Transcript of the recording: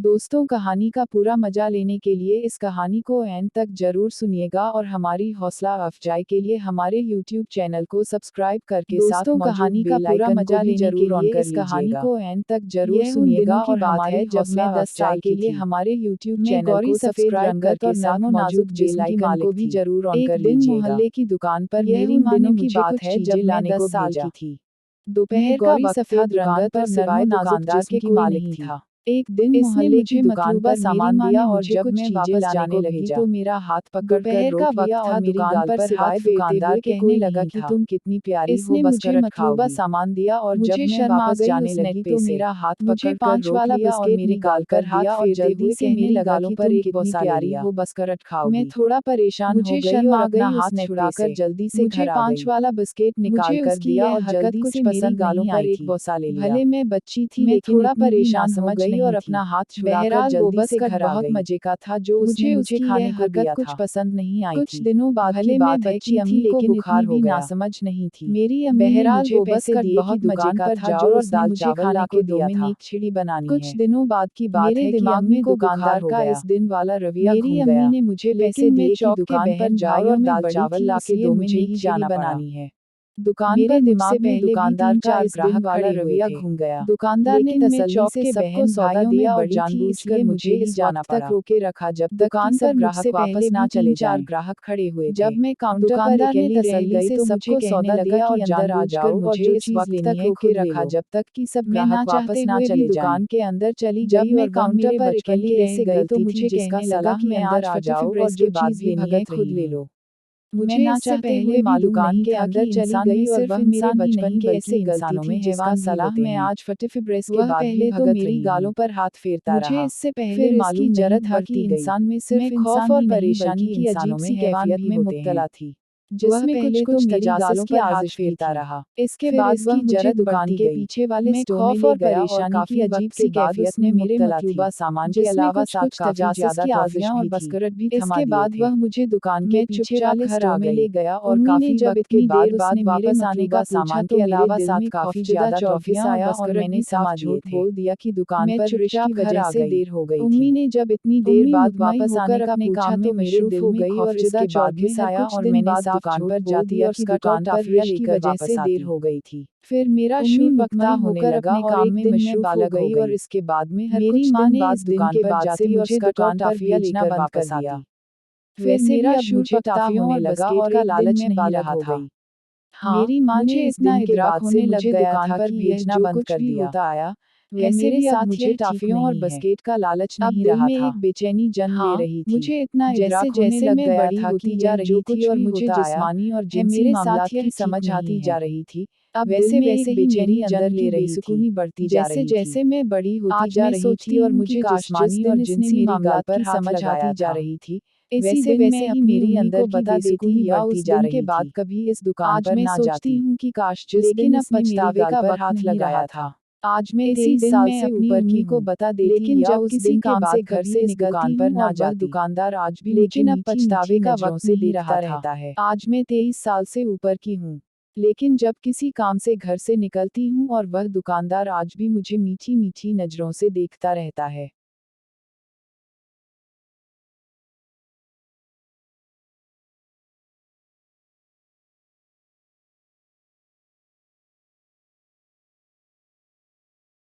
दोस्तों, कहानी का पूरा मजा लेने के लिए इस कहानी को एंड तक जरूर सुनिएगा और हमारी हौसला अफजाई के लिए हमारे YouTube चैनल को सब्सक्राइब करके साथ मौजूद कहानी का बेल पूरा आइकन मजा को भी लेने के जरूर ऑन लिए कर इस कहानी लीजिएगा। को एंड तक जरूर यह उन सुनिएगा दिनों की और बात हमारी है जब हौसला मैं 10 अफजाई साल के की लिए थी। हमारे YouTube मैं चैनल गौरी को सफेद सब्सक्राइब रंगत करके और साथ नन्हो मौजूद नाजुक बेल जिस्म की आइकन को मालिक भी थी। जरूर ऑन एक कर दिन लीजिएगा। मोहल्ले की दुकान पर यह मेरी उन माँ ने दिनों की मुझे बात कुछ है चीजें जब मैं लाने 10 को साल भेजा। की थी। दोपहर मैं का गौरी वक्त था, सफेद दुकान रंगत पर और सिवाय नन्हो नाजुक दुकानदार जिस्म के की कोई मालिक नहीं थी। था। एक दिन इसने मोहल्ले मुझे की दुकान मतलूबा पर मेरी सामान माँ दिया ने और मुझे जब कुछ मैं चीजें वापस लाने जाने को लगी भेजा। तो मेरा हाथ पकड़कर दोपहर रोक का लिया वक्त और था, मेरी दुकान गाल पर पर सिवाय हाथ फेरते दुकानदार हुए के कहने कोई लगा नहीं कि था। तुम कितनी प्यारी हो, इसने बस मुझे करट मतलूबा खाओगी। सामान दिया और जब मुझे मैं शर्म आ वापस गई जाने उसने लगी तो तो मेरा हाथ मुझे पकड़कर 5 रोक वाला लिया और बिस्किट मेरी गाल निकाल पर कर हाथ दिया और फेरते जल्दी हुए से कहने मेरी लगा गालों कि पर तुम एक कितनी बौसा ले प्यारी लिया। हो, बस करट मैं खाओगी। थोड़ा परेशान हो मुझे गई शर्म और आ अपना गई हाथ उसने छुड़ाकर से जल्दी से मुझे घर आ 5 गई। वाला बिस्किट निकाल मुझे कर उसकी दिया यह और हरकत जल्दी कुछ से मेरी पसंद गालों नहीं पर आई एक थी। बौसा ले लिया। भले मैं बच्ची थी मैं लेकिन थोड़ा इतनी भी परेशान हो नासमझ गई और नहीं थी। अपना हाथ छुड़ाकर बहरहाल वो जल्दी से बिस्किट घर आ बहुत गई। मजे का था जो उसने मुझे मुझे उसकी खाने यह को हरकत दिया कुछ था। पसंद नहीं आई कुछ थी। दिनों बाद की भले मैं बात है कि बच्ची थी अम्मी को लेकिन बुखार इतनी हो भी गया। नासमझ नहीं थी। मेरी अम्मी ने बहरहाल मुझे वो पैसे बिस्किट दिए कि बहुत मजे दुकान का पर था जाओ जो और उसने दाल मुझे चावल खाने लाके को दिया था। डोमिनिक खिचड़ी बनानी कुछ है। दिनों बाद की बात मेरे है कि दिमाग अम्मी में को दुकानदार बुखार हो का गया। इस दिन वाला रवैया मेरी घूम अम्मी गया। ने मुझे पैसे लेकिन मैं दिए कि चौक के दुकान पर बहन जाओ भाइयों और में दाल बड़ी चावल थी लाके इसलिए मुझे ही डोमिनिक खिचड़ी जाना पड़ा। बनानी है। दुकान मेरे पर दिमाग मुझसे में पहले भी दुकानदार का 3-4 इस दिन ग्राहक वाला खड़े हुए रवैया थे। घूम गया। दुकानदार ने लेकिन मैं तसल्ली चौक से के सबको बहन सौदा भाइयों दिया में और बड़ी जान थी बूझकर इसलिए मुझे मुझे ही इस जाना वक्त तक पड़ा। रोके रखा जब तक कि दुकान पर सब ग्राहक मुझसे वापस पहले ना भी चले 3-4 जाएं। ग्राहक खड़े हुए थे। जब मैं काउंटर पर दुकानदार ने अकेली रह तसल्ली गई से तो सबको मुझे कहने कहने लगा लगा कि कि अंदर आ जानबूझकर जाओ और मुझे जो इस चीज वक्त लेनी तक है रोके खुद ले रखा लो। जब तक कि सब मैं ना ग्राहक चाहते वापस ना हुए भी चले जाएं। दुकान के अंदर चली जब गई मैं और वह काउंटर मेरे पर बचपन अकेली की रह ऐसी गई तो गलती थी मुझे जिसका कहने लगा सलाह कि मैं अंदर आज आ जाओ और 45 जो के बाद चीज भी लेनी है भगत खुद रही ले हूँ। लो। मैं मुझे ना इससे चाहते पहले हुए भी मालूम दुकान नहीं के था अंदर कि चली इंसान में गई और सिर्फ वह मेरे इंसान ही बचपन नहीं की बल्कि ऐसी गलती इंसानों थी में जिसका हैवान भी सलाह होते मैं हैं। आज 45 के वह बाद भी पहले तो भगत मेरी रही गालों हूँ। पर हाथ फेरता मुझे रहा। इससे पहले फिर इसकी मालूम नहीं जरत था कि बढ़ती गई। इंसान में सिर्फ मैं खौफ इंसान और ही नहीं परेशानी बल्कि की इंसानों अजीब में सी हैवान कैफियत भी में होते हैं। मुब्तला थी। वह जिसमें पहले कुछ तो कुछ मेरी तजासस गालों की पर हाथ आजिश भी फेरता थी। रहा। इसके फिर बाद इसकी वह मुझे जरत दुकान बढ़ती के गई। पीछे वाले मैं स्टोर में खौफ ले और गया और परेशानी की काफी अजीब वक्त सी के बाद कैफियत में उसने मेरे मुब्तला थी, मतलूबा सामान के जिसमें अलावा कुछ साथ कुछ काफी तजासस ज्यादा की टॉफियां आजिश और भी थी। बस्करट भी थमा इसके दिए बाद थे। वह मुझे दुकान के मैं पीछे चुपचाप वाले घर स्टोर आ में गई। ले गया और अम्मी ने काफी जब वक्त के इतनी बाद देर उसने बाद मेरे वापस आने मतलूबा का पूछा सामान तो के मेरे अलावा दिल साथ में काफी खौफजदा ज्यादा चौफिस टॉफियां और आया और बस्करट मैंने भी साफ थमा दिए दिए थे। थे। बोल दिया कि दुकान मैं पर रिश की चुपचाप घर वजह आ से गई। देर हो गई उम्मी थी। ने जब इतनी देर उम्मी बाद मुतमईन वापस होकर आने का अपने पूछा काम में तो मेरे मशरूफ दिल हो में गई और खौफजदा इसके बाद में चौफिस हर आया कुछ और दिन मैंने बाद साफ दुकान झूठ पर बोल जाती दिया और कि स्कर्ट और दुकान पर टाफिया रिश की लेकर वजह वापस से देर आती। हो गई थी। फिर मेरा उम्मी शूर पकता मुतमईन होने होकर लगा अपने और काम एक में दिन मैं मशरूफ हो बालग हो गई और गई। इसके बाद में हर मेरी कुछ माँ दिन ने बाद इस दिन दुकान के पर बाद से जाती और मुझे स्कर्ट और दुकान पर टाफिया भेजना लेकर बंद कर वापस दिया। आती। फिर वैसे भी मेरा अब शूर मुझे पकता टॉफियों होने और लगा बस्केट और का एक दिन लालच मैं नहीं बालग रहा हो था। गई। हाँ, मेरी माँ मुझे ने इस इस दिन दिन के के बाद बाद से होने लग मुझे गया दुकान था पर कि यह भेजना जो बंद कुछ कर भी दिया। होता आया, वैसे मेरे भी अब साथ मुझे यह ठीक टॉफियों और नहीं है। बस्केट का लालच अब नहीं दिल रहा में था। एक बेचैनी जन्म ले हाँ, रही थी। मुझे इतना जैसे इदराक होने जैसे लग मैं गया बड़ी था कि होती जा यह जो रही थी कुछ और भी मुझे होता आया जिस्मानी और है जिनसी मेरे साथ मामलात यह की ठीक समझ नहीं आती है। जा रही थी, अब दिल वैसे में वैसे एक ही मेरी बेचैनी अंदर जन्म की ले रही थी। बेसुकूनी बढ़ती जा जैसे रही थी। जैसे मैं बड़ी होती आज जा मैं रही थी सोचती और हूँ कि मुझे काश जिस जिस्मानी और दिन इसने जिनसी मेरी गाल मामलात पर की हाथ समझ लगाती आती जा था। रही थी, इसी वैसे दिन वैसे मैं ही अपनी मेरी उम्मी अंदर को की बता देती बेसुकूनी या बढ़ती उस जा दिन के रही बाद थी। कभी इस दुकान आज पर मैं ना सोचती जाती। हूँ कि काश जिस दिन लेकिन अब इसने मेरी पछतावे गाल का पर वक्त हाथ नहीं रहा लगाया था। था। आज मैं इसी 23 दिन साल मैं से अपनी ऊपर की उम्मी को हूँ, बता देती लेकिन या जब उस किसी दिन के काम बाद से घर कभी से इस निकलती दुकान पर हूँ ना और वह जाती। दुकानदार आज भी मुझे लेकिन अब मीठी पछतावे मीठी का नजरों वक्त से नहीं देखता रहा था। रहता है। आज मैं 23 साल से ऊपर की हूँ, लेकिन जब किसी काम से घर से निकलती हूँ और वह दुकानदार आज भी मुझे मीठी मीठी नजरों से देखता रहता है।